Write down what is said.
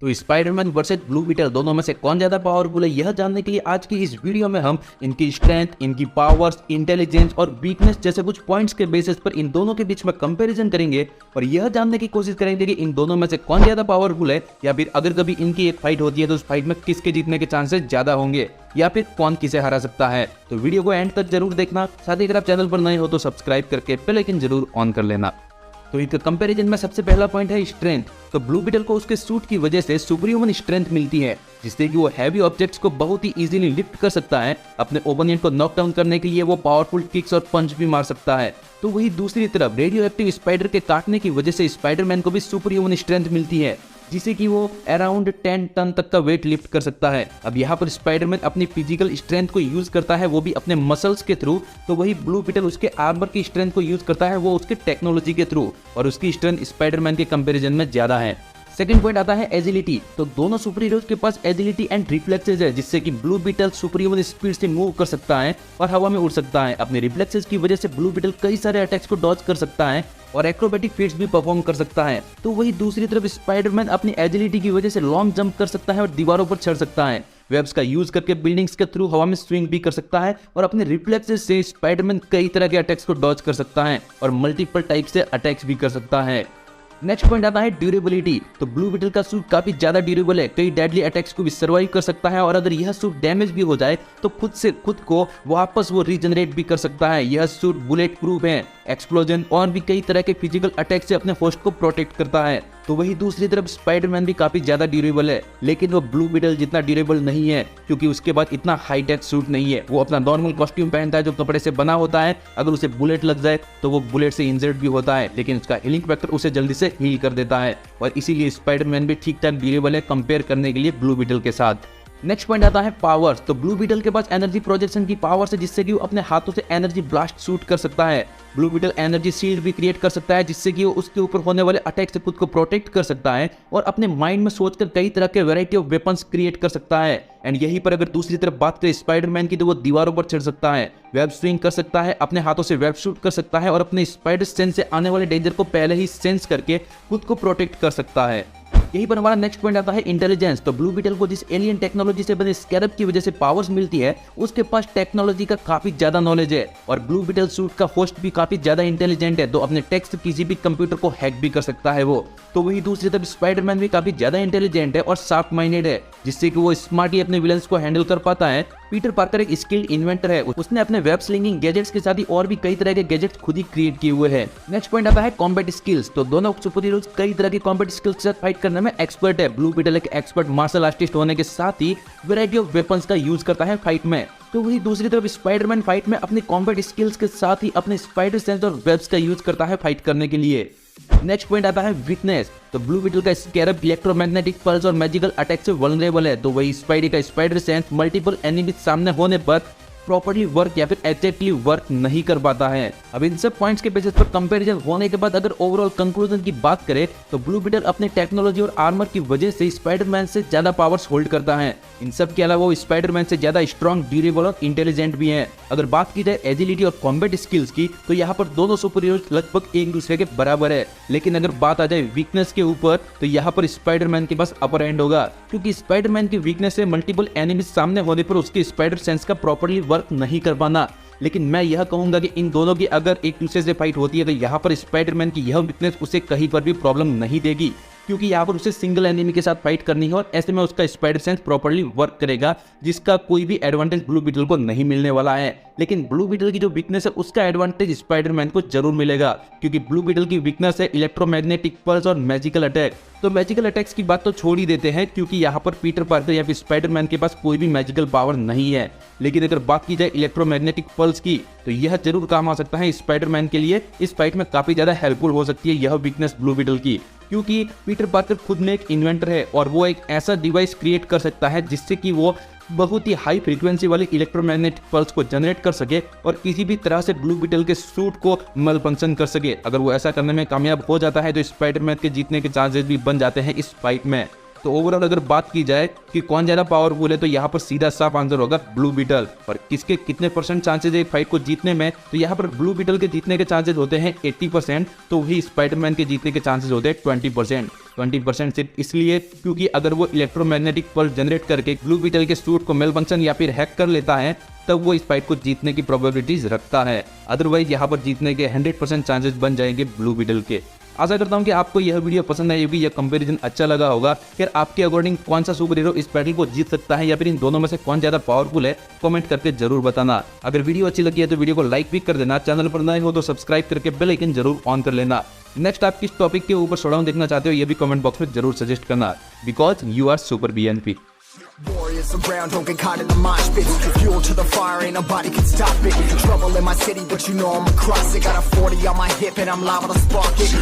तो Spiderman versus blue beetle दोनों में से कौन ज्यादा पावरफुल है, यह जानने के लिए आज की इस वीडियो में हम इनकी स्ट्रेंथ, इनकी पावर्स, इंटेलिजेंस और वीकनेस जैसे कुछ पॉइंट्स के बेसिस पर इन दोनों के बीच में कंपैरिजन करेंगे और यह जानने की कोशिश करेंगे कि इन दोनों में से कौन ज्यादा पावरफुल है, या फिर अगर कभी इनकी एक फाइट होती है तो उस फाइट में किसके जीतने के चांसेस ज्यादा होंगे या फिर कौन किसे हरा सकता है। तो वीडियो को एंड तक जरूर देखना। साथ ही अगर आप चैनल पर नए हो तो सब्सक्राइब करके बेल आइकन जरूर ऑन कर लेना। तो इनके कंपैरिजन में सबसे पहला पॉइंट है स्ट्रेंथ। तो ब्लू बीटल को उसके सूट की वजह से सुपर ह्यूमन स्ट्रेंथ मिलती है, जिससे कि वो हैवी ऑब्जेक्ट्स को बहुत ही इजीली लिफ्ट कर सकता है। अपने ओपोनेंट को नॉक डाउन करने के लिए वो पावरफुल किक्स और पंच भी मार सकता है। तो वही दूसरी तरफ रेडियो एक्टिव स्पाइडर के काटने की वजह से स्पाइडरमैन को भी सुपर ह्यूमन स्ट्रेंथ मिलती है, जिसे कि वो अराउंड 10 टन तक का वेट लिफ्ट कर सकता है। अब यहाँ पर स्पाइडरमैन अपनी फिजिकल स्ट्रेंथ को यूज करता है, वो भी अपने मसल्स के थ्रू। तो वही ब्लू बीटल उसके आर्मर की स्ट्रेंथ को यूज करता है, वो उसके टेक्नोलॉजी के थ्रू, और उसकी स्ट्रेंथ स्पाइडरमैन के कंपैरिजन में ज्यादा है। सेकंड पॉइंट आता है एजिलिटी। तो दोनों सुपर हीरोज के पास एजिलिटी एंड रिफ्लेक्सेस है, जिससे कि blue beetle super human speed से मूव कर सकता है और हवा में उड़ सकता है। अपने रिफ्लेक्सेस की वजह से ब्लू बीटल कई सारे अटैक्स को डॉज कर सकता है और एक्रोबैटिक फीट्स भी परफॉर्म कर सकता है। तो वही दूसरी तरफ स्पाइडरमैन अपनी एजिलिटी की वजह से लॉन्ग जंप कर सकता है और दीवारों पर चढ़ सकता है। वेब्स का यूज करके बिल्डिंग्स के थ्रू हवा में स्विंग भी कर सकता है और अपने रिफ्लेक्सेस से स्पाइडरमैन कई तरह के अटैक्स को डॉज कर सकता है और मल्टीपल टाइप से अटैक्स भी कर सकता है। नेक्स्ट पॉइंट आता है ड्यूरेबिलिटी। तो ब्लू बीटल का सूट काफी ज्यादा ड्यूरेबल है, कई डेडली अटैक्स को भी सर्वाइव कर सकता है, और अगर यह सूट डैमेज भी हो जाए तो खुद को वापस वो रीजनरेट भी कर सकता है। यह सूट बुलेट प्रूफ है, एक्सप्लोजन और भी कई तरह के फिजिकल अटैक से अपने होस्ट को प्रोटेक्ट करता है। तो वही दूसरी तरफ स्पाइडरमैन भी काफी ज्यादा ड्यूरेबल है, लेकिन वो ब्लू बीटल जितना ड्यूरेबल नहीं है, क्योंकि उसके बाद इतना हाईटेक सूट नहीं है। वो अपना नॉर्मल कॉस्ट्यूम पहनता है जो कपड़े से बना होता है। अगर उसे बुलेट लग जाए तो वो बुलेट से इंजर्ड भी होता है, लेकिन उसका हीलिंग फैक्टर उसे जल्दी से हील कर देता है, और इसीलिए स्पाइडरमैन भी ठीक ठाक ड्यूरेबल है कंपेयर करने के लिए ब्लू बीटल के साथ। नेक्स्ट पॉइंट आता है पावर्स। तो ब्लू बीटल के पास एनर्जी प्रोजेक्शन की पावर्स है, जिससे कि वो अपने हाथों से एनर्जी ब्लास्ट शूट कर सकता है। ब्लू बीटल एनर्जी शील्ड भी क्रिएट कर सकता है, जिससे कि वो उसके ऊपर होने वाले अटैक से खुद को प्रोटेक्ट कर सकता है और अपने माइंड में सोचकर कई तरह के वैरायटी ऑफ वेपन्स क्रिएट कर सकता है। एंड यहीं पर अगर दूसरी तरफ बात करें स्पाइडरमैन की, तो वो दीवारों पर चढ़ सकता है, वेब स्विंग कर सकता है, अपने हाथों से वेब शूट कर सकता है और अपने स्पाइडर सेंस से आने वाले डेंजर को पहले ही सेंस करके खुद को प्रोटेक्ट कर सकता है। यहीं पर हमारा नेक्स्ट पॉइंट आता है इंटेलिजेंस। तो ब्लू बीटल को जिस एलियन टेक्नोलॉजी से बने स्कैरब की वजह से पावर्स मिलती है, उसके पास टेक्नोलॉजी का काफी ज्यादा नॉलेज है, और ब्लू बीटल सूट का होस्ट भी काफी ज्यादा इंटेलिजेंट है, तो अपने टेक्स्ट से किसी भी कंप्यूटर को हैक भी कर सकता है वो। तो वही दूसरी तरफ स्पाइडरमैन भी काफी ज्यादा इंटेलिजेंट है और शार्प माइंडेड है, जिससे कि वो स्मार्टली अपने विलन्स को हैंडल कर पाता है। पीटर पार्कर एक स्किल्ड इन्वेंटर है, उसने अपने वेब स्लिंगिंग गैजेट्स के साथ ही और भी कई तरह के गैजेट्स खुद ही क्रिएट किए हुए हैं। नेक्स्ट पॉइंट आता है कॉम्बैट स्किल्स। तो दोनों सुपर हीरोज कई तरह की कॉम्बैट स्किल्स के साथ फाइट करने में एक्सपर्ट है। ब्लू बीटल एक एक्सपर्ट मार्शल आर्टिस्ट होने के साथ ही वैरायटी ऑफ वेपन्स का यूज करता है फाइट में। तो वही दूसरी तरफ स्पाइडरमैन फाइट में अपनी कॉम्बैट स्किल्स के साथ ही अपने स्पाइडर सेंस और वेब्स का यूज करता है फाइट करने के लिए। नेक्स्ट पॉइंट आता है वीकनेस। तो ब्लू बीटल का स्कैरब इलेक्ट्रोमैग्नेटिक पल्स और मैजिकल अटैक से वल्नरेबल है, तो वही स्पाइडी का स्पाइडर सेंस मल्टीपल एनिमी सामने होने पर प्रॉपर्ली वर्क या फिर एग्जैक्टली वर्क नहीं कर पाता है। अब इन सब पॉइंट्स के बेसिस पर कंपैरिजन होने के बाद अगर ओवरऑल कंक्लूजन की बात करें, तो ब्लू बीटल अपने टेक्नोलॉजी और आर्मर की वजह से स्पाइडरमैन से ज्यादा पावर्स होल्ड करता है। इन सब के अलावा वो स्पाइडरमैन से ज्यादा स्ट्रॉन्ग, ड्यूरेबल और इंटेलिजेंट भी है। अगर बात की जाए एजिलिटी और कॉम्बैट स्किल्स की, तो यहाँ पर दोनों सुपर हीरोज लगभग एक दूसरे के बराबर है, लेकिन अगर बात आ जाए वीकनेस के ऊपर, तो यहाँ पर स्पाइडरमैन के पास अपर हैंड होगा, क्योंकि स्पाइडरमैन की वीकनेस है मल्टीपल एनिमीज सामने होने पर उसके स्पाइडर सेंस का प्रॉपर्ली वर्क नहीं कर पाना। लेकिन मैं यह कहूंगा कि इन दोनों की अगर एक दूसरे से फाइट होती है, तो यहाँ पर स्पाइडरमैन की यह वीकनेस उसे कहीं पर भी प्रॉब्लम नहीं देगी, क्योंकि यहाँ पर उसे सिंगल एनिमी के साथ फाइट करनी है और ऐसे में उसका स्पाइडर सेंस प्रॉपर्ली वर्क करेगा, जिसका कोई भी एडवांटेज ब्लू बीटल को नहीं मिलने वाला है। लेकिन ब्लू बीटल की जो वीकनेस है उसका एडवांटेज स्पाइडरमैन को जरूर मिलेगा, क्योंकि ब्लू बीटल की वीकनेस है इलेक्ट्रोमैग्नेटिक पल्स और मैजिकल अटैक। तो मैजिकल अटैक्स की बात तो छोड़ ही देते हैं, क्योंकि यहाँ पर पीटर पार्कर या फिर स्पाइडरमैन के पास कोई भी मैजिकल पावर नहीं है। लेकिन अगर बात की जाए इलेक्ट्रोमैग्नेटिक पल्स की, तो यह जरूर काम आ सकता है स्पाइडरमैन के लिए। इस फाइट में काफी ज्यादा हेल्पफुल हो सकती है यह वीकनेस ब्लू बीटल की, क्योंकि पीटर पार्कर खुद में एक इन्वेंटर है और वो एक ऐसा डिवाइस क्रिएट कर सकता है जिससे कि वो बहुत ही हाई फ्रीक्वेंसी वाली इलेक्ट्रोमैग्नेटिक पल्स को जनरेट कर सके और किसी भी तरह से ब्लू बीटल के सूट को मल फंक्शन कर सके। अगर वो ऐसा करने में कामयाब हो जाता है तो स्पाइडरमैन के जीतने के चांसेस भी बन जाते हैं इस फाइट में। तो ओवरऑल अगर बात की जाए कि कौन ज्यादा पावरफुल है, तो यहाँ पर सीधा साफ आंसर होगा ब्लू बीटल। और किसके कितने परसेंट चांसेस है फाइट को जीतने में, तो यहाँ पर ब्लू बीटल के जीतने के चांसेस होते हैं 80%, तो वही स्पाइडरमैन के जीतने के चांसेस होते हैं 20%। 20% सिर्फ इसलिए क्योंकि अगर वो इलेक्ट्रोमैग्नेटिक पल्स जनरेट करके ब्लू बीटल के सूट को मेल फंक्शन या फिर हैक कर लेता है, तब वो इस फाइट को जीतने की प्रोबेबिलिटीज रखता है। अदरवाइज यहाँ पर जीतने के 100% चांसेस बन जाएंगे ब्लू बीटल के। आशा करता हूँ कि आपको यह वीडियो पसंद आई होगी, यह कंपैरिजन अच्छा लगा होगा। फिर आपके अकॉर्डिंग कौन सा सुपर हीरो इस बैटल को जीत सकता है या फिर इन दोनों में से कौन ज्यादा पावरफुल है, कमेंट करके जरूर बताना। अगर वीडियो अच्छी लगी है तो वीडियो को लाइक भी कर देना, चैनल पर नए हो तो सब्सक्राइब करके बेल आइकन जरूर ऑन कर लेना। नेक्स्ट आप किस टॉपिक के ऊपर शोडाउन देखना चाहते हो ये भी कमेंट बॉक्स में जरूर सजेस्ट करना, because you are super BNP। Warriors around, don't get caught in the mosh pit. Fuel to the fire, ain't nobody can stop it. Trouble in my city, but you know I'm across it. Got a 40 on my hip and I'm liable to spark it.